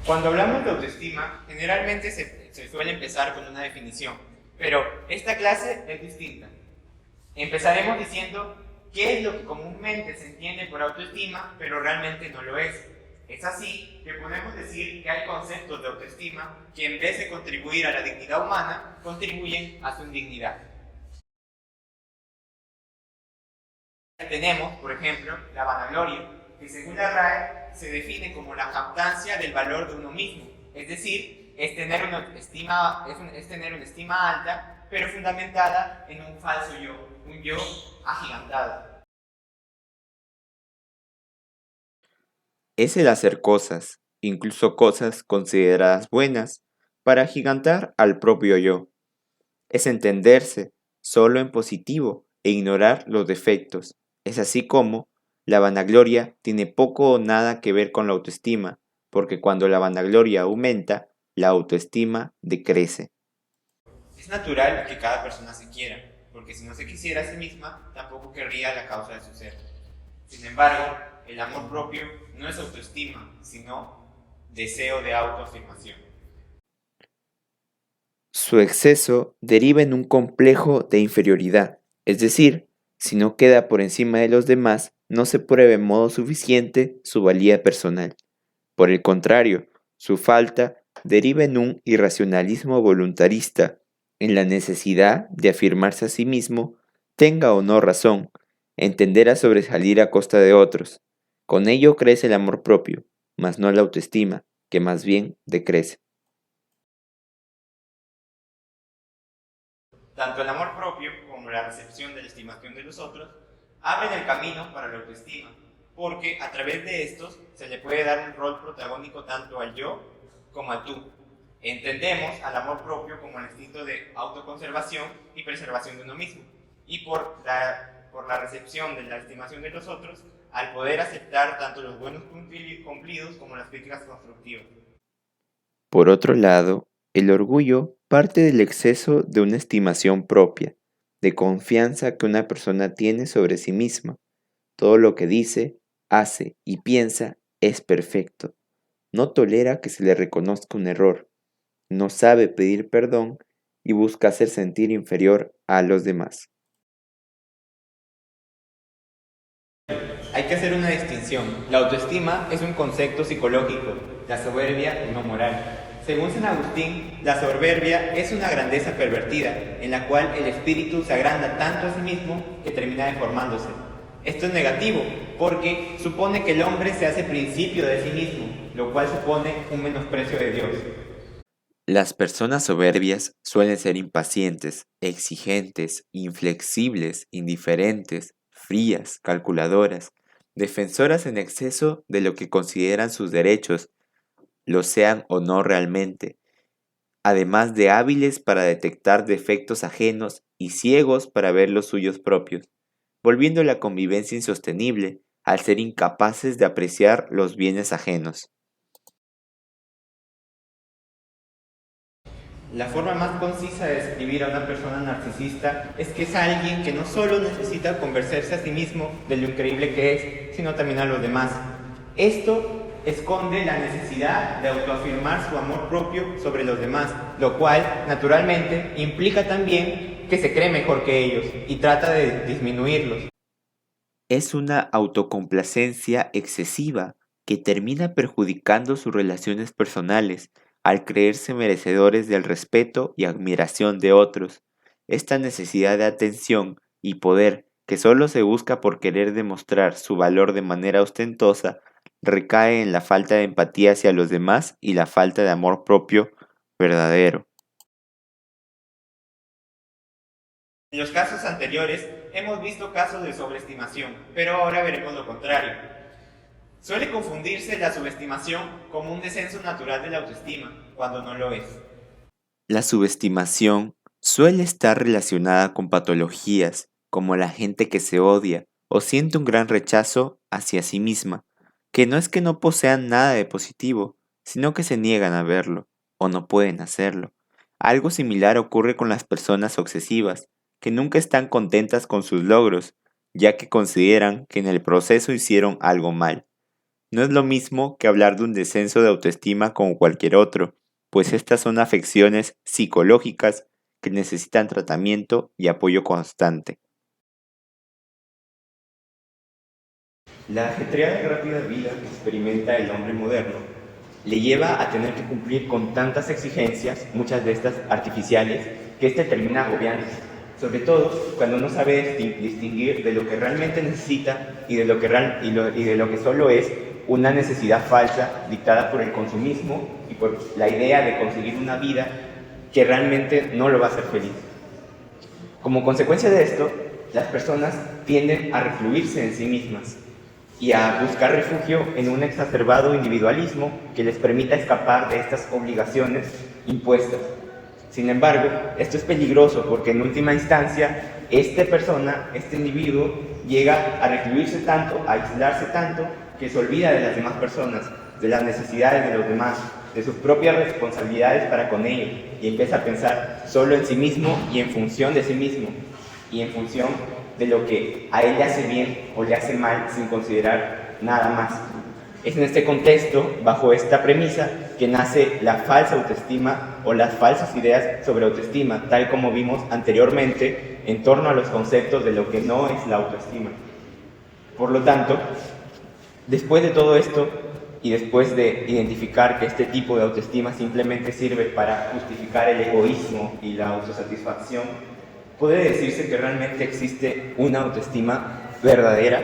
Cuando hablamos de autoestima, generalmente se suele empezar con una definición, pero esta clase es distinta. Empezaremos diciendo qué es lo que comúnmente se entiende por autoestima, pero realmente no lo es. Es así que podemos decir que hay conceptos de autoestima que en vez de contribuir a la dignidad humana, contribuyen a su indignidad. Tenemos, por ejemplo, la vanagloria, que según la RAE se define como la jactancia del valor de uno mismo, es decir, es tener una estima alta, pero fundamentada en un falso yo, un yo agigantado. Es el hacer cosas, incluso cosas consideradas buenas, para agigantar al propio yo. Es entenderse solo en positivo e ignorar los defectos. Es así como la vanagloria tiene poco o nada que ver con la autoestima, porque cuando la vanagloria aumenta, la autoestima decrece. Es natural que cada persona se quiera, porque si no se quisiera a sí misma, tampoco querría la causa de su ser. Sin embargo, el amor propio no es autoestima, sino deseo de autoafirmación. Su exceso deriva en un complejo de inferioridad, es decir, si no queda por encima de los demás, no se prueba en modo suficiente su valía personal. Por el contrario, su falta deriva en un irracionalismo voluntarista, en la necesidad de afirmarse a sí mismo, tenga o no razón, entender a sobresalir a costa de otros. Con ello crece el amor propio, mas no la autoestima, que más bien decrece. Tanto el amor propio como la recepción de la estimación de los otros abren el camino para la autoestima, porque a través de estos se le puede dar un rol protagónico tanto al yo como al tú. Entendemos al amor propio como el instinto de autoconservación y preservación de uno mismo, y por la recepción de la estimación de los otros, al poder aceptar tanto los buenos cumplidos como las críticas constructivas. Por otro lado, el orgullo parte del exceso de una estimación propia, de confianza que una persona tiene sobre sí misma. Todo lo que dice, hace y piensa es perfecto. No tolera que se le reconozca un error, no sabe pedir perdón y busca hacer sentir inferior a los demás. Hay que hacer una distinción. La autoestima es un concepto psicológico, la soberbia no moral. Según San Agustín, la soberbia es una grandeza pervertida, en la cual el espíritu se agranda tanto a sí mismo que termina deformándose. Esto es negativo, porque supone que el hombre se hace principio de sí mismo, lo cual supone un menosprecio de Dios. Las personas soberbias suelen ser impacientes, exigentes, inflexibles, indiferentes, frías, calculadoras, defensoras en exceso de lo que consideran sus derechos, lo sean o no realmente, además de hábiles para detectar defectos ajenos y ciegos para ver los suyos propios, volviendo la convivencia insostenible al ser incapaces de apreciar los bienes ajenos. La forma más concisa de describir a una persona narcisista es que es alguien que no solo necesita convencerse a sí mismo de lo increíble que es, sino también a los demás. Esto esconde la necesidad de autoafirmar su amor propio sobre los demás, lo cual, naturalmente, implica también que se cree mejor que ellos y trata de disminuirlos. Es una autocomplacencia excesiva que termina perjudicando sus relaciones personales al creerse merecedores del respeto y admiración de otros. Esta necesidad de atención y poder que solo se busca por querer demostrar su valor de manera ostentosa recae en la falta de empatía hacia los demás y la falta de amor propio verdadero. En los casos anteriores hemos visto casos de sobreestimación, pero ahora veremos lo contrario. Suele confundirse la subestimación como un descenso natural de la autoestima, cuando no lo es. La subestimación suele estar relacionada con patologías como la gente que se odia o siente un gran rechazo hacia sí misma, que no es que no posean nada de positivo, sino que se niegan a verlo o no pueden hacerlo. Algo similar ocurre con las personas obsesivas, que nunca están contentas con sus logros, ya que consideran que en el proceso hicieron algo mal. No es lo mismo que hablar de un descenso de autoestima como cualquier otro, pues estas son afecciones psicológicas que necesitan tratamiento y apoyo constante. La ajetreada y rápida vida que experimenta el hombre moderno le lleva a tener que cumplir con tantas exigencias, muchas de estas artificiales, que éste termina agobiándose. Sobre todo cuando no sabe distinguir de lo que realmente necesita y de lo que solo es una necesidad falsa dictada por el consumismo y por la idea de conseguir una vida que realmente no lo va a hacer feliz. Como consecuencia de esto, las personas tienden a recluirse en sí mismas y a buscar refugio en un exacerbado individualismo que les permita escapar de estas obligaciones impuestas. Sin embargo, esto es peligroso porque en última instancia, este individuo, llega a recluirse tanto, a aislarse tanto, que se olvida de las demás personas, de las necesidades de los demás, de sus propias responsabilidades para con ellos, y empieza a pensar solo en sí mismo y en función de sí mismo, y en función de lo que a él le hace bien o le hace mal sin considerar nada más. Es en este contexto, bajo esta premisa, que nace la falsa autoestima o las falsas ideas sobre autoestima, tal como vimos anteriormente en torno a los conceptos de lo que no es la autoestima. Por lo tanto, después de todo esto y después de identificar que este tipo de autoestima simplemente sirve para justificar el egoísmo y la autosatisfacción, ¿puede decirse que realmente existe una autoestima verdadera?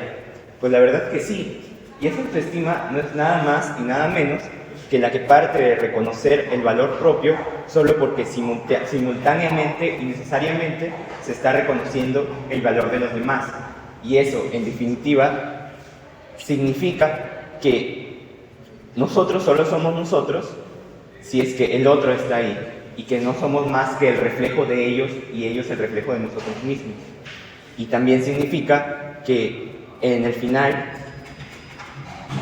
Pues la verdad que sí. Y esa autoestima no es nada más y nada menos que la que parte de reconocer el valor propio solo porque simultáneamente y necesariamente se está reconociendo el valor de los demás. Y eso, en definitiva, significa que nosotros solo somos nosotros si es que el otro está ahí, y que no somos más que el reflejo de ellos y ellos el reflejo de nosotros mismos. Y también significa que en el final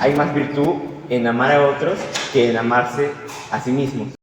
hay más virtud en amar a otros que en amarse a sí mismos.